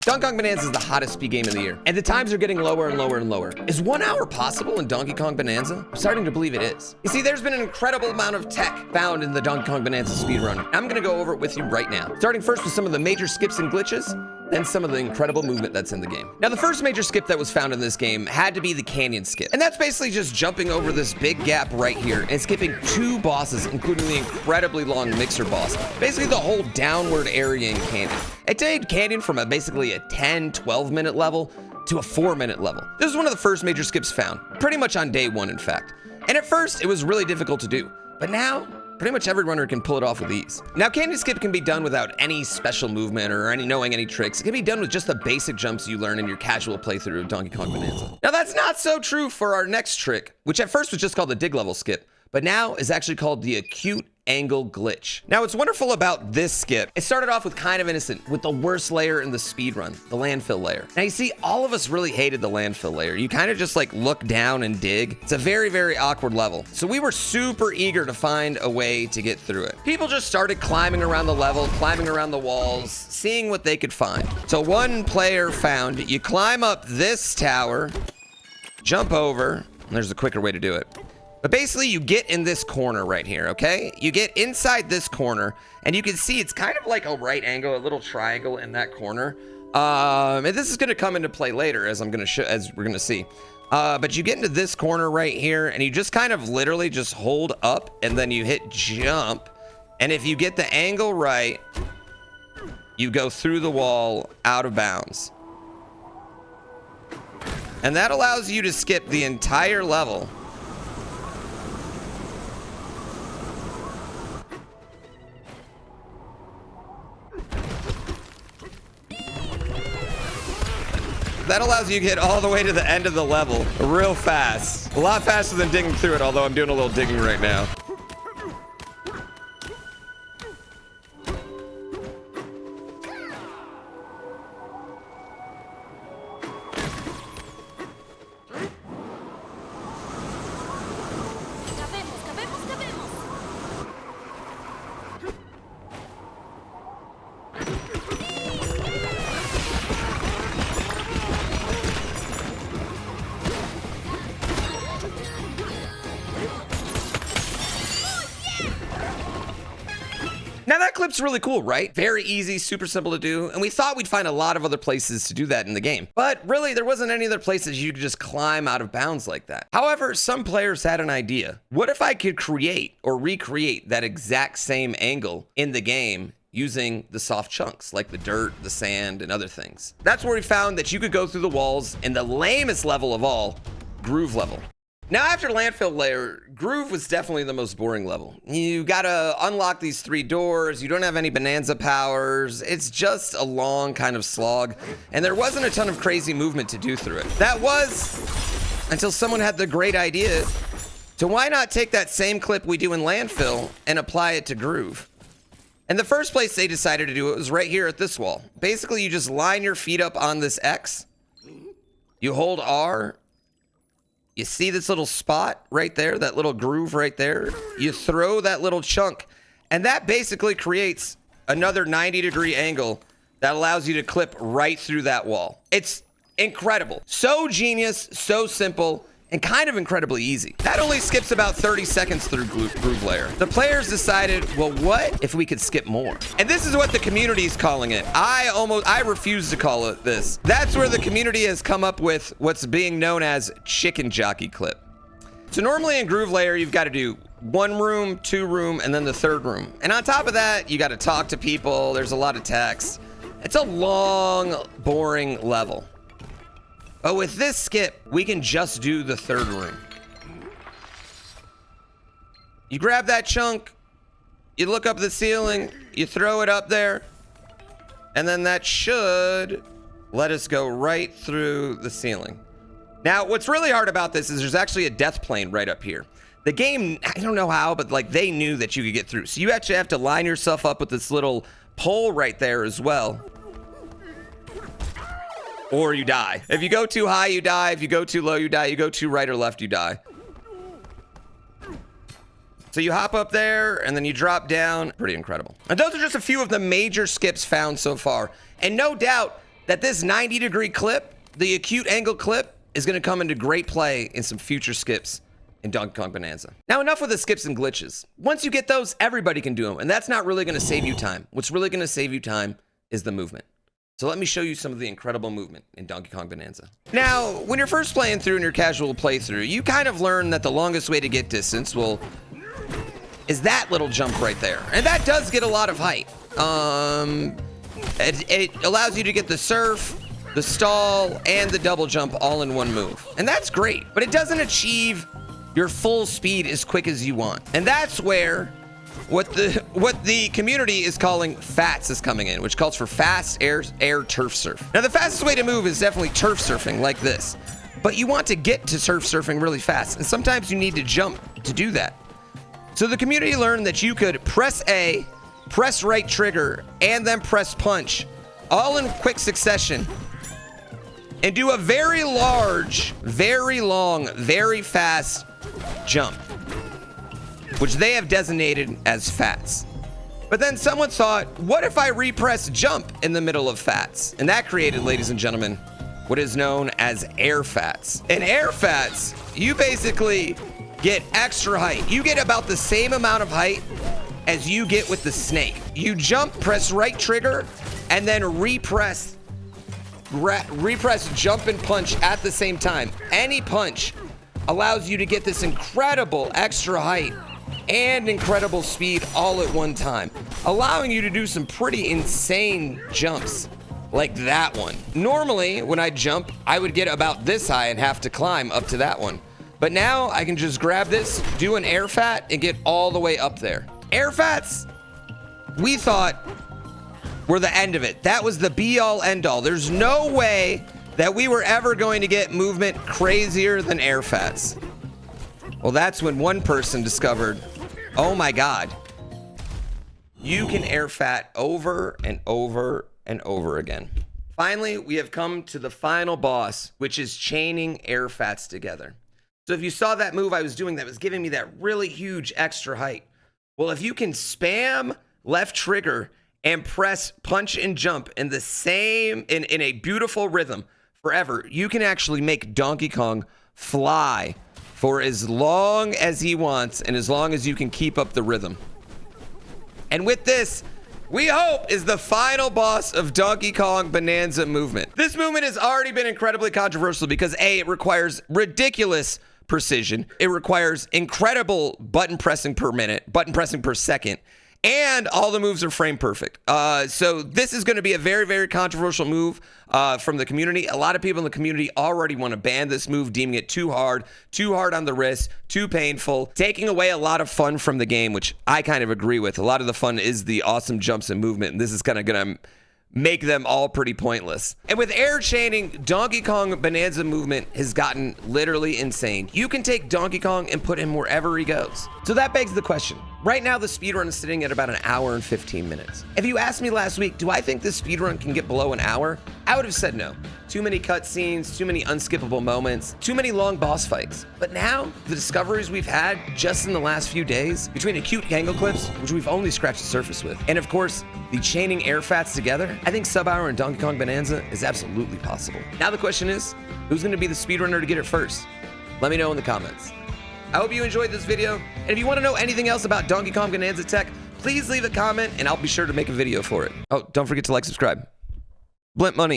Donkey Kong Bonanza is the hottest speed game of the year, and the times are getting lower and lower and lower. Is 1 hour possible in Donkey Kong Bonanza? I'm starting to believe it is. You see, there's been an incredible amount of tech found in the Donkey Kong Bonanza speedrun. I'm gonna go over it with you right now. Starting first with some of the major skips and glitches, then some of the incredible movement that's in the game. Now, the first major skip that was found in this game had to be the canyon skip. And that's basically just jumping over this big gap right here and skipping 2 bosses, including the incredibly long mixer boss. Basically the whole downward area in canyon. It made canyon from basically a 10, 12-minute level to a 4-minute level. This is one of the first major skips found, pretty much on day 1, in fact. And at first, it was really difficult to do. But now, pretty much every runner can pull it off with ease. Now, canyon skip can be done without any special movement or knowing any tricks. It can be done with just the basic jumps you learn in your casual playthrough of Donkey Kong Bonanza. Now, that's not so true for our next trick, which at first was just called the dig level skip, but now is actually called the acute angle glitch. Now, what's wonderful about this skip, it started off with kind of innocent, with the worst layer in the speedrun, the landfill layer. Now, you see, all of us really hated the landfill layer. You kind of just like look down and dig. It's a very, very awkward level. So we were super eager to find a way to get through it. People just started climbing around the level, climbing around the walls, seeing what they could find. So one player found you climb up this tower, jump over, and there's a quicker way to do it. But basically, you get in this corner right here, okay? You get inside this corner, and you can see it's kind of like a right angle, a little triangle in that corner. And this is going to come into play later, as we're going to see. But you get into this corner right here, and you just kind of literally just hold up, and then you hit jump. And if you get the angle right, you go through the wall out of bounds. And that allows you to skip the entire level. That allows you to get all the way to the end of the level real fast. A lot faster than digging through it, although I'm doing a little digging right now. Now that clip's really cool, right? Very easy, super simple to do, and we thought we'd find a lot of other places to do that in the game. But really, there wasn't any other places you could just climb out of bounds like that. However, some players had an idea. What if I could create or recreate that exact same angle in the game using the soft chunks, like the dirt, the sand, and other things? That's where we found that you could go through the walls in the lamest level of all, groove level. Now, after landfill layer, groove was definitely the most boring level. You gotta unlock these 3 doors. You don't have any Bananza powers. It's just a long kind of slog, and there wasn't a ton of crazy movement to do through it. That was until someone had the great idea to why not take that same clip we do in landfill and apply it to groove. And the first place they decided to do it was right here at this wall. Basically, you just line your feet up on this X. You hold R. You see this little spot right there, that little groove right there? You throw that little chunk, and that basically creates another 90-degree angle that allows you to clip right through that wall. It's incredible. So genius, so simple, and kind of incredibly easy. That only skips about 30 seconds through groove layer. The players decided, well, what if we could skip more? And this is what the community is calling it. I refuse to call it this. That's where the community has come up with what's being known as chicken jockey clip. So normally in groove layer, you've got to do 1 room, 2 room, and then the 3rd room. And on top of that, you got to talk to people. There's a lot of text. It's a long, boring level. But with this skip, we can just do the 3rd room. You grab that chunk, you look up the ceiling, you throw it up there, and then that should let us go right through the ceiling. Now, what's really hard about this is there's actually a death plane right up here. The game, I don't know how, but like they knew that you could get through. So you actually have to line yourself up with this little pole right there as well. Or you die. If you go too high, you die. If you go too low, you die. You go too right or left, you die. So you hop up there and then you drop down. Pretty incredible. And those are just a few of the major skips found so far. And no doubt, that this 90-degree clip, the acute angle clip, is going to come into great play in some future skips in Donkey Kong Bananza. Now, enough with the skips and glitches. Once you get those, everybody can do them, and that's not really going to save you time. What's really going to save you time is the movement. So let me show you some of the incredible movement in Donkey Kong Bananza. Now, when you're first playing through in your casual playthrough, you kind of learn that the longest way to get distance is that little jump right there. And that does get a lot of height. It allows you to get the surf, the stall, and the double jump all in one move. And that's great, but it doesn't achieve your full speed as quick as you want. And that's where what the community is calling FATS is coming in, which calls for fast air turf surf. Now, the fastest way to move is definitely turf surfing like this, but you want to get to turf surfing really fast, and sometimes you need to jump to do that. So the community learned that you could press A, press right trigger, and then press punch, all in quick succession, and do a very large, very long, very fast jump, which they have designated as FATS. But then someone thought, what if I repress jump in the middle of FATS? And that created, ladies and gentlemen, what is known as air FATS. In air FATS, you basically get extra height. You get about the same amount of height as you get with the snake. You jump, press right trigger, and then repress jump and punch at the same time. Any punch allows you to get this incredible extra height and incredible speed all at one time, allowing you to do some pretty insane jumps like that one. Normally, when I jump, I would get about this high and have to climb up to that one. But now I can just grab this, do an air fat, and get all the way up there. Air fats, we thought, were the end of it. That was the be-all, end-all. There's no way that we were ever going to get movement crazier than air fats. Well, that's when one person discovered, oh my God, you can air fat over and over and over again. Finally, we have come to the final boss, which is chaining air fats together. So if you saw that move I was doing that was giving me that really huge extra height. Well, if you can spam left trigger and press punch and jump in the same, in a beautiful rhythm forever, you can actually make Donkey Kong fly for as long as he wants and as long as you can keep up the rhythm. And with this, we hope is the final boss of Donkey Kong Bananza movement. This movement has already been incredibly controversial because A, it requires ridiculous precision. It requires incredible button pressing per minute, button pressing per second, and all the moves are frame perfect. So this is going to be a very, very controversial move from the community. A lot of people in the community already want to ban this move, deeming it too hard on the wrist, too painful, taking away a lot of fun from the game, which I kind of agree with. A lot of the fun is the awesome jumps and movement, and this is kind of going to make them all pretty pointless. And with air chaining, Donkey Kong Bananza movement has gotten literally insane. You can take Donkey Kong and put him wherever he goes. So that begs the question. Right now, the speedrun is sitting at about 1 hour and 15 minutes. If you asked me last week, do I think this speedrun can get below an hour? I would have said no. Too many cutscenes, too many unskippable moments, too many long boss fights. But now, the discoveries we've had just in the last few days, between acute angle clips, which we've only scratched the surface with, and of course, the chaining air fats together, I think sub-hour in Donkey Kong Bananza is absolutely possible. Now the question is, who's going to be the speedrunner to get it first? Let me know in the comments. I hope you enjoyed this video, and if you want to know anything else about Donkey Kong Bananza tech, please leave a comment, and I'll be sure to make a video for it. Oh, don't forget to like, subscribe. Blimp money.